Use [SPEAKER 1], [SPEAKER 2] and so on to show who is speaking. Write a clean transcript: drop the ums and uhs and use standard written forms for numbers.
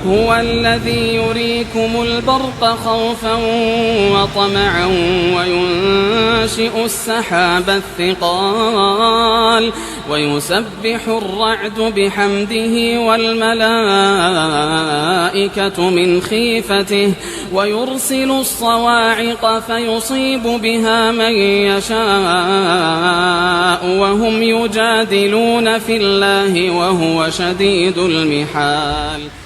[SPEAKER 1] هو الذي يريكم البرق خوفا وطمعا وينشئ السحاب الثقال ويسبح الرعد بحمده والملائكة من خيفته ويرسل الصواعق فيصيب بها من يشاء وهم يجادلون في الله وهو شديد المحال.